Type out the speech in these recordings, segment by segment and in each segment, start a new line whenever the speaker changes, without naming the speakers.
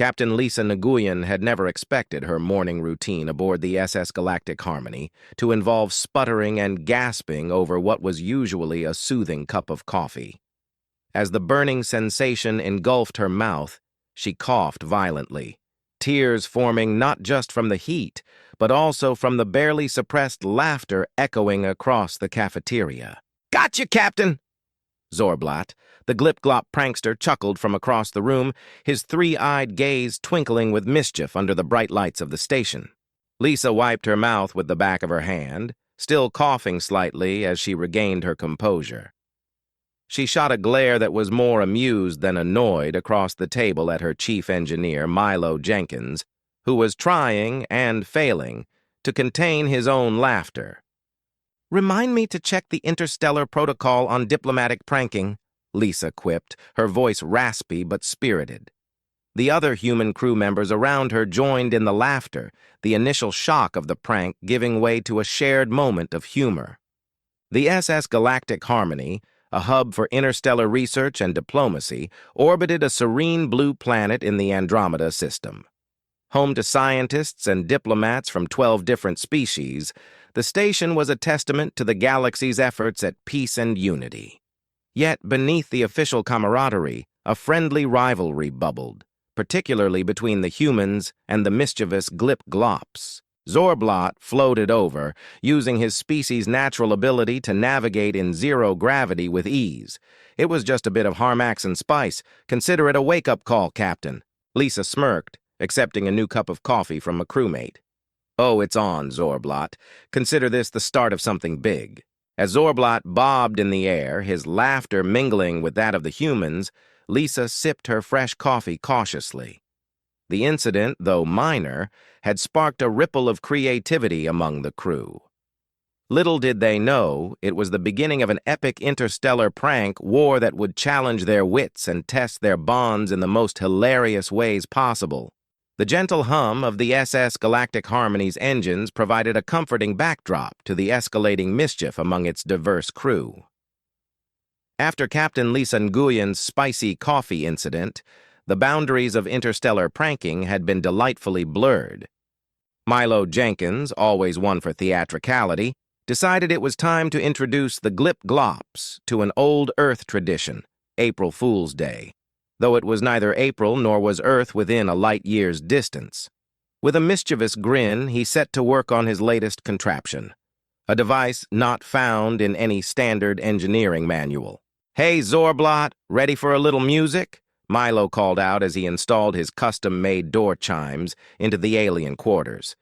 Captain Lisa Nguyen had never expected her morning routine aboard the SS Galactic Harmony to involve sputtering and gasping over what was usually a soothing cup of coffee. As the burning sensation engulfed her mouth, she coughed violently, tears forming not just from the heat, but also from the barely suppressed laughter echoing across the cafeteria. "Gotcha, Captain!" Zorblat, the Glip-Glop prankster, chuckled from across the room, his three-eyed gaze twinkling with mischief under the bright lights of the station. Lisa wiped her mouth with the back of her hand, still coughing slightly as she regained her composure. She shot a glare that was more amused than annoyed across the table at her chief engineer, Milo Jenkins, who was trying, and failing, to contain his own laughter. "Remind me to check the interstellar protocol on diplomatic pranking," Lisa quipped, her voice raspy but spirited. The other human crew members around her joined in the laughter, the initial shock of the prank giving way to a shared moment of humor. The SS Galactic Harmony, a hub for interstellar research and diplomacy, orbited a serene blue planet in the Andromeda system. Home to scientists and diplomats from 12 different species, the station was a testament to the galaxy's efforts at peace and unity. Yet beneath the official camaraderie, a friendly rivalry bubbled, particularly between the humans and the mischievous Glip-Glops. Zorblat floated over, using his species' natural ability to navigate in zero gravity with ease. "It was just a bit of Harmax and spice. Consider it a wake-up call, Captain." Lisa smirked, accepting a new cup of coffee from a crewmate. "Oh, it's on, Zorblat. Consider this the start of something big." As Zorblat bobbed in the air, his laughter mingling with that of the humans, Lisa sipped her fresh coffee cautiously. The incident, though minor, had sparked a ripple of creativity among the crew. Little did they know, it was the beginning of an epic interstellar prank war that would challenge their wits and test their bonds in the most hilarious ways possible. The gentle hum of the SS Galactic Harmony's engines provided a comforting backdrop to the escalating mischief among its diverse crew. After Captain Lisa Nguyen's spicy coffee incident, the boundaries of interstellar pranking had been delightfully blurred. Milo Jenkins, always one for theatricality, decided it was time to introduce the Glip-Glops to an old Earth tradition, April Fool's Day, though it was neither April nor was Earth within a light year's distance. With a mischievous grin, he set to work on his latest contraption, a device not found in any standard engineering manual. "Hey, Zorblat, ready for a little music?" Milo called out as he installed his custom-made door chimes into the alien quarters.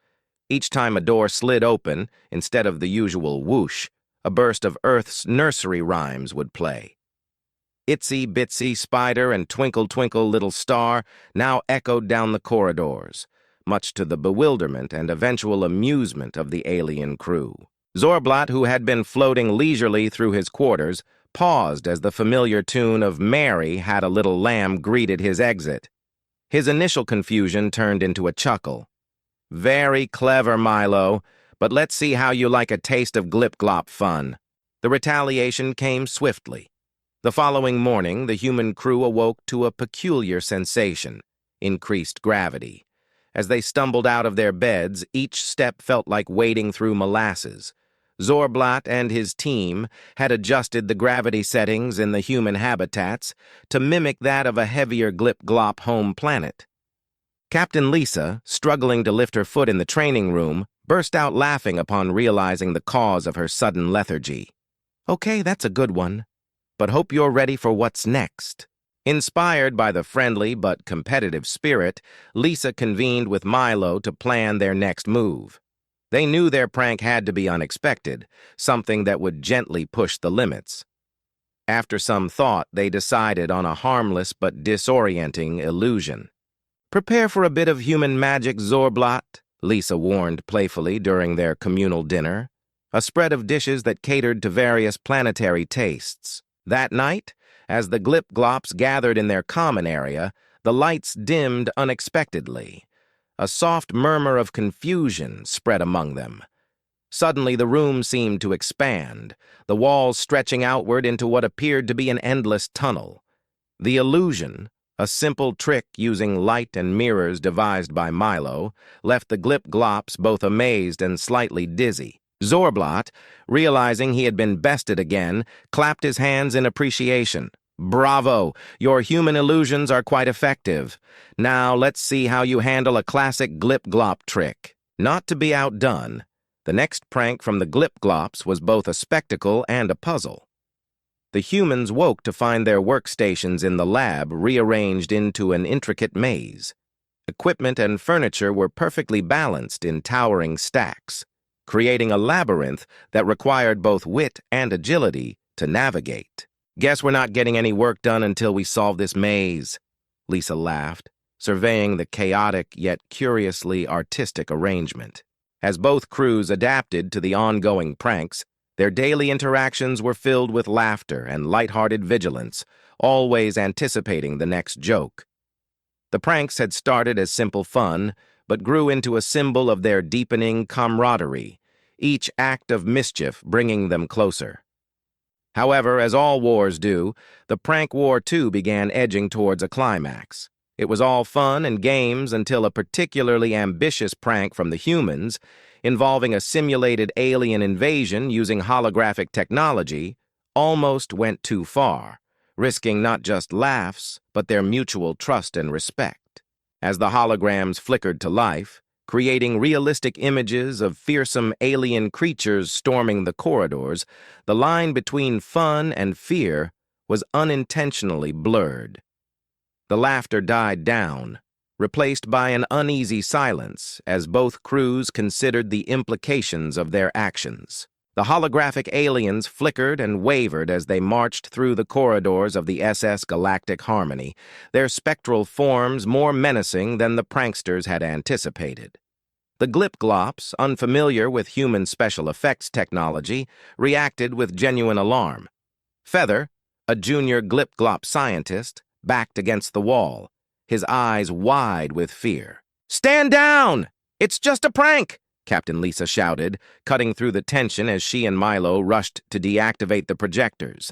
Each time a door slid open, instead of the usual whoosh, a burst of Earth's nursery rhymes would play. "Itsy Bitsy Spider" and "Twinkle Twinkle Little Star" now echoed down the corridors, much to the bewilderment and eventual amusement of the alien crew. Zorblat, who had been floating leisurely through his quarters, paused as the familiar tune of "Mary Had a Little Lamb" greeted his exit. His initial confusion turned into a chuckle. "Very clever, Milo, but let's see how you like a taste of Glip-Glop fun." The retaliation came swiftly. The following morning, the human crew awoke to a peculiar sensation, increased gravity. As they stumbled out of their beds, each step felt like wading through molasses. Zorblat and his team had adjusted the gravity settings in the human habitats to mimic that of a heavier Glip-Glop home planet. Captain Lisa, struggling to lift her foot in the training room, burst out laughing upon realizing the cause of her sudden lethargy. "Okay, that's a good one. But hope you're ready for what's next." Inspired by the friendly but competitive spirit, Lisa convened with Milo to plan their next move. They knew their prank had to be unexpected, something that would gently push the limits. After some thought, they decided on a harmless but disorienting illusion. "Prepare for a bit of human magic, Zorblat," Lisa warned playfully during their communal dinner, a spread of dishes that catered to various planetary tastes. That night, as the Glip-Glops gathered in their common area, the lights dimmed unexpectedly. A soft murmur of confusion spread among them. Suddenly, the room seemed to expand, the walls stretching outward into what appeared to be an endless tunnel. The illusion, A simple trick using light and mirrors devised by Milo left the Glip-Glops both amazed and slightly dizzy. Zorblat, realizing he had been bested again, clapped his hands in appreciation. "Bravo! Your human illusions are quite effective. Now let's see how you handle a classic Glip-Glop trick." Not to be outdone, the next prank from the Glip-Glops was both a spectacle and a puzzle. The humans woke to find their workstations in the lab rearranged into an intricate maze. Equipment and furniture were perfectly balanced in towering stacks, creating a labyrinth that required both wit and agility to navigate. "Guess we're not getting any work done until we solve this maze," Lisa laughed, surveying the chaotic yet curiously artistic arrangement. As both crews adapted to the ongoing pranks, their daily interactions were filled with laughter and lighthearted vigilance, always anticipating the next joke. The pranks had started as simple fun, but grew into a symbol of their deepening camaraderie, each act of mischief bringing them closer. However, as all wars do, the prank war too began edging towards a climax. It was all fun and games until a particularly ambitious prank from the humans, involving a simulated alien invasion using holographic technology, almost went too far, risking not just laughs, but their mutual trust and respect. As the holograms flickered to life, creating realistic images of fearsome alien creatures storming the corridors, the line between fun and fear was unintentionally blurred. The laughter died down, replaced by an uneasy silence as both crews considered the implications of their actions. The holographic aliens flickered and wavered as they marched through the corridors of the SS Galactic Harmony, their spectral forms more menacing than the pranksters had anticipated. The Glip-Glops, unfamiliar with human special effects technology, reacted with genuine alarm. Feather, a junior Glip-Glop scientist, backed against the wall, his eyes wide with fear. "Stand down! It's just a prank!" Captain Lisa shouted, cutting through the tension as she and Milo rushed to deactivate the projectors.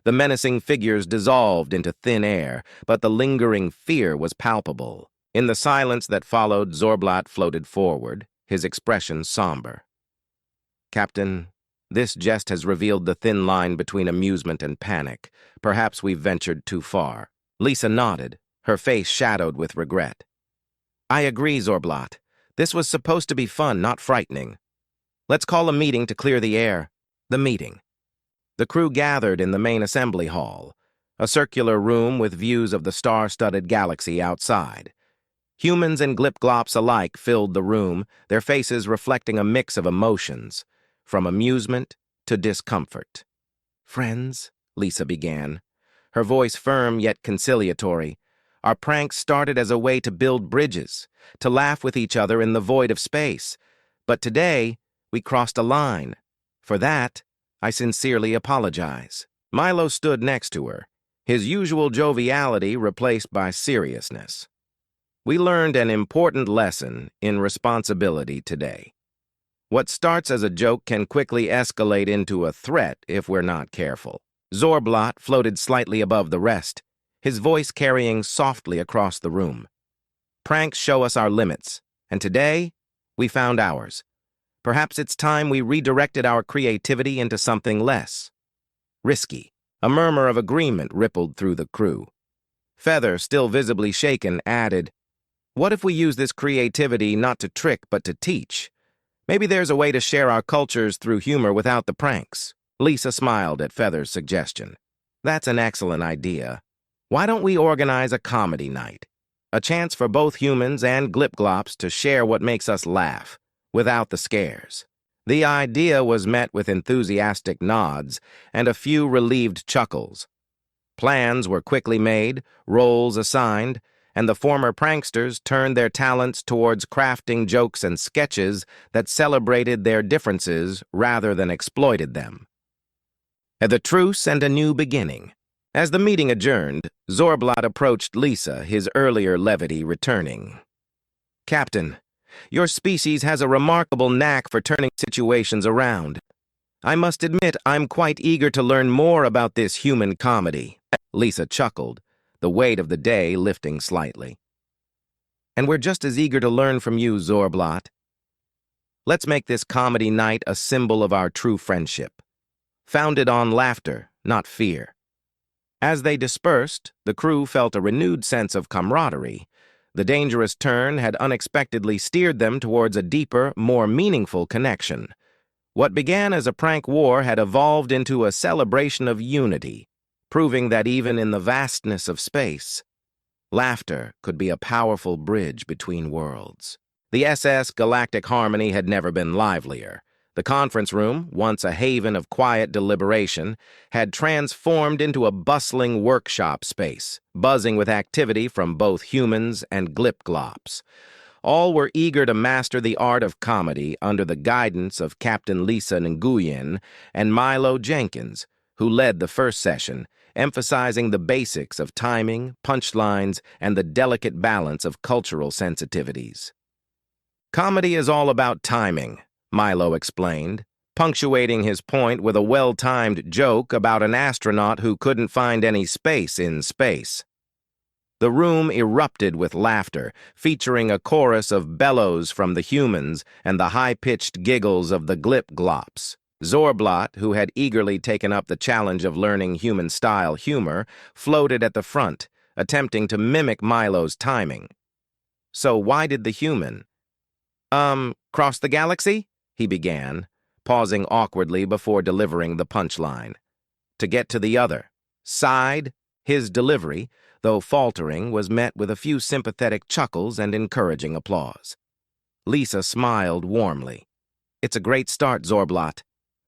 The menacing figures dissolved into thin air, but the lingering fear was palpable. In the silence that followed, Zorblat floated forward, his expression somber. "Captain, this jest has revealed the thin line between amusement and panic. Perhaps we've ventured too far." Lisa nodded, her face shadowed with regret. "I agree, Zorblat. This was supposed to be fun, not frightening. Let's call a meeting to clear the air." The meeting. The crew gathered in the main assembly hall, a circular room with views of the star-studded galaxy outside. Humans and Glip-Glops alike filled the room, their faces reflecting a mix of emotions, from amusement to discomfort. "Friends," Lisa began, her voice firm yet conciliatory, "our pranks started as a way to build bridges, to laugh with each other in the void of space. But today, we crossed a line. For that, I sincerely apologize." Milo stood next to her, his usual joviality replaced by seriousness. "We learned an important lesson in responsibility today. What starts as a joke can quickly escalate into a threat if we're not careful." Zorblat floated slightly above the rest, his voice carrying softly across the room. "Pranks show us our limits, and today, we found ours. Perhaps it's time we redirected our creativity into something less risky." A murmur of agreement rippled through the crew. Feather, still visibly shaken, added, "What if we use this creativity not to trick but to teach? Maybe there's a way to share our cultures through humor without the pranks." Lisa smiled at Feather's suggestion. "That's an excellent idea. Why don't we organize a comedy night? A chance for both humans and Glip-Glops to share what makes us laugh, without the scares." The idea was met with enthusiastic nods and a few relieved chuckles. Plans were quickly made, roles assigned, and the former pranksters turned their talents towards crafting jokes and sketches that celebrated their differences rather than exploited them. The truce and a new beginning. As the meeting adjourned, Zorblat approached Lisa, his earlier levity returning. "Captain, your species has a remarkable knack for turning situations around. I must admit I'm quite eager to learn more about this human comedy." Lisa chuckled, the weight of the day lifting slightly. "And we're just as eager to learn from you, Zorblot. Let's make this comedy night a symbol of our true friendship, founded on laughter, not fear." As they dispersed, the crew felt a renewed sense of camaraderie. The dangerous turn had unexpectedly steered them towards a deeper, more meaningful connection. What began as a prank war had evolved into a celebration of unity, proving that even in the vastness of space, laughter could be a powerful bridge between worlds. The SS Galactic Harmony had never been livelier. The conference room, once a haven of quiet deliberation, had transformed into a bustling workshop space, buzzing with activity from both humans and Glip-Glops. All were eager to master the art of comedy under the guidance of Captain Lisa Nguyen and Milo Jenkins, who led the first session, emphasizing the basics of timing, punchlines, and the delicate balance of cultural sensitivities. "Comedy is all about timing," Milo explained, punctuating his point with a well-timed joke about an astronaut who couldn't find any space in space. The room erupted with laughter, featuring a chorus of bellows from the humans and the high-pitched giggles of the Glip-Glops. Zorblot, who had eagerly taken up the challenge of learning human-style humor, floated at the front, attempting to mimic Milo's timing. "So why did the human cross the galaxy?" he began, pausing awkwardly before delivering the punchline. "To get to the other side." His delivery, though faltering, was met with a few sympathetic chuckles and encouraging applause. Lisa smiled warmly. "It's a great start, Zorblot.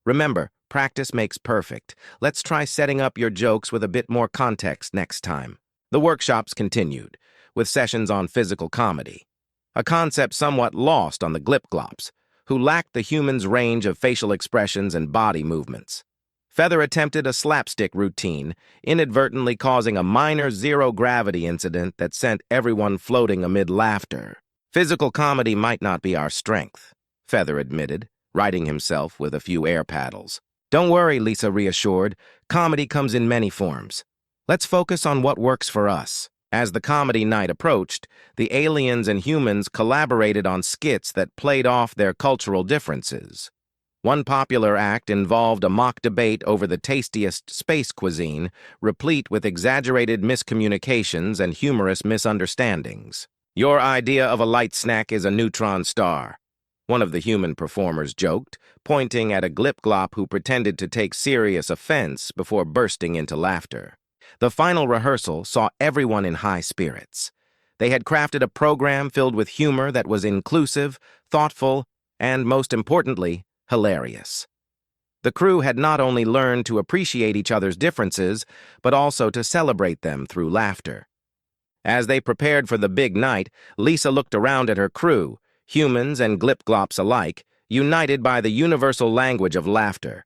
Remember, practice makes perfect. Let's try setting up your jokes with a bit more context next time." The workshops continued, with sessions on physical comedy, a concept somewhat lost on the Glip-Glops, who lacked the human's range of facial expressions and body movements. Feather attempted a slapstick routine, inadvertently causing a minor zero-gravity incident that sent everyone floating amid laughter. "Physical comedy might not be our strength," Feather admitted, righting himself with a few air paddles. "Don't worry," Lisa reassured. "Comedy comes in many forms. Let's focus on what works for us." As the comedy night approached, the aliens and humans collaborated on skits that played off their cultural differences. One popular act involved a mock debate over the tastiest space cuisine, replete with exaggerated miscommunications and humorous misunderstandings. "Your idea of a light snack is a neutron star," one of the human performers joked, pointing at a Glip-Glop who pretended to take serious offense before bursting into laughter. The final rehearsal saw everyone in high spirits. They had crafted a program filled with humor that was inclusive, thoughtful, and, most importantly, hilarious. The crew had not only learned to appreciate each other's differences, but also to celebrate them through laughter. As they prepared for the big night, Lisa looked around at her crew, humans and Glip-Glops alike, united by the universal language of laughter.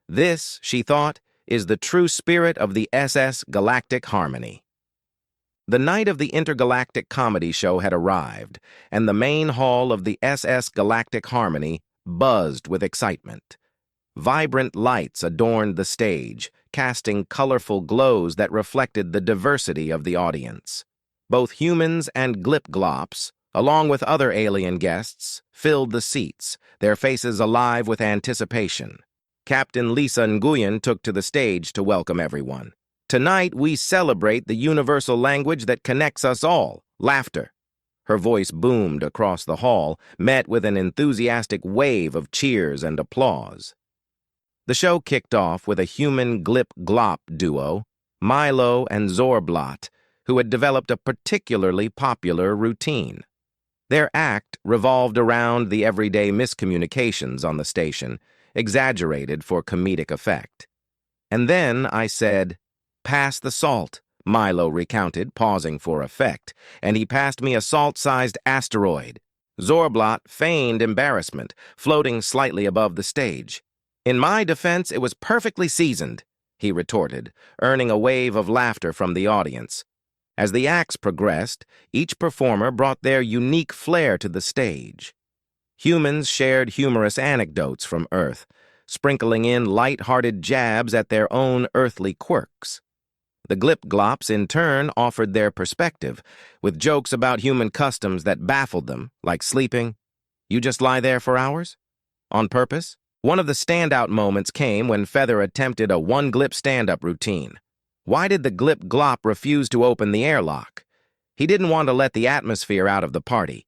This, she thought, is the true spirit of the SS Galactic Harmony. The night of the intergalactic comedy show had arrived, and the main hall of the SS Galactic Harmony buzzed with excitement. Vibrant lights adorned the stage, casting colorful glows that reflected the diversity of the audience. Both humans and Glip-Glops, along with other alien guests, filled the seats, their faces alive with anticipation. Captain Lisa Nguyen took to the stage to welcome everyone. "Tonight we celebrate the universal language that connects us all, laughter." Her voice boomed across the hall, met with an enthusiastic wave of cheers and applause. The show kicked off with a human Glip-Glop duo, Milo and Zorblot, who had developed a particularly popular routine. Their act revolved around the everyday miscommunications on the station, exaggerated for comedic effect. "And then I said, 'Pass the salt,'" Milo recounted, pausing for effect, "and he passed me a salt-sized asteroid." Zorblot feigned embarrassment, floating slightly above the stage. "In my defense, it was perfectly seasoned," he retorted, earning a wave of laughter from the audience. As the acts progressed, each performer brought their unique flair to the stage. Humans shared humorous anecdotes from Earth, sprinkling in light-hearted jabs at their own earthly quirks. The Glip-Glops, in turn, offered their perspective, with jokes about human customs that baffled them, like sleeping. You just lie there for hours? On purpose? One of the standout moments came when Feather attempted a one-glip stand-up routine. Why did the Glip-Glop refuse to open the airlock? He didn't want to let the atmosphere out of the party.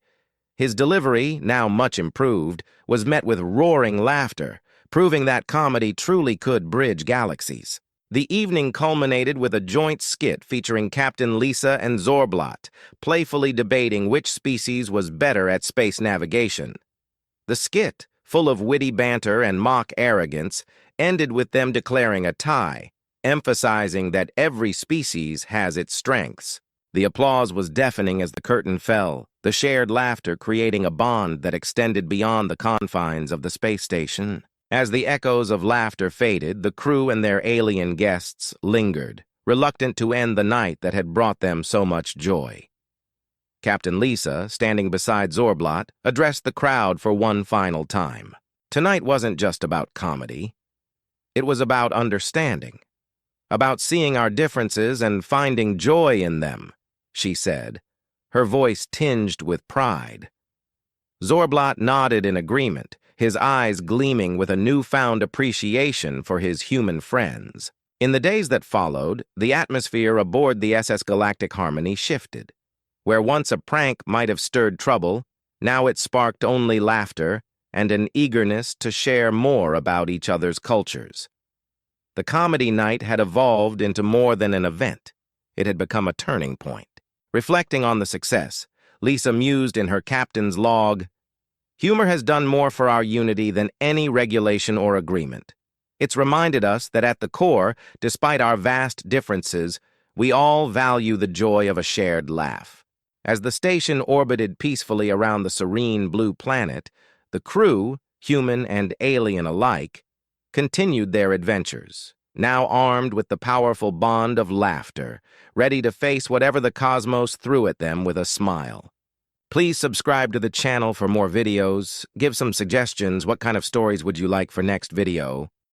His delivery, now much improved, was met with roaring laughter, proving that comedy truly could bridge galaxies. The evening culminated with a joint skit featuring Captain Lisa and Zorblat, playfully debating which species was better at space navigation. The skit, full of witty banter and mock arrogance, ended with them declaring a tie, emphasizing that every species has its strengths. The applause was deafening as the curtain fell, the shared laughter creating a bond that extended beyond the confines of the space station. As the echoes of laughter faded, the crew and their alien guests lingered, reluctant to end the night that had brought them so much joy. Captain Lisa, standing beside Zorblat, addressed the crowd for one final time. Tonight wasn't just about comedy. It was about understanding, about seeing our differences and finding joy in them, she said, her voice tinged with pride. Zorblat nodded in agreement, his eyes gleaming with a newfound appreciation for his human friends. In the days that followed, the atmosphere aboard the SS Galactic Harmony shifted. Where once a prank might have stirred trouble, now it sparked only laughter and an eagerness to share more about each other's cultures. The comedy night had evolved into more than an event. It had become a turning point. Reflecting on the success, Lisa mused in her captain's log, "Humor has done more for our unity than any regulation or agreement. It's reminded us that at the core, despite our vast differences, we all value the joy of a shared laugh." As the station orbited peacefully around the serene blue planet, the crew, human and alien alike, continued their adventures, now armed with the powerful bond of laughter, ready to face whatever the cosmos threw at them with a smile. Please subscribe to the channel for more videos. Give some suggestions. What kind of stories would you like for next video?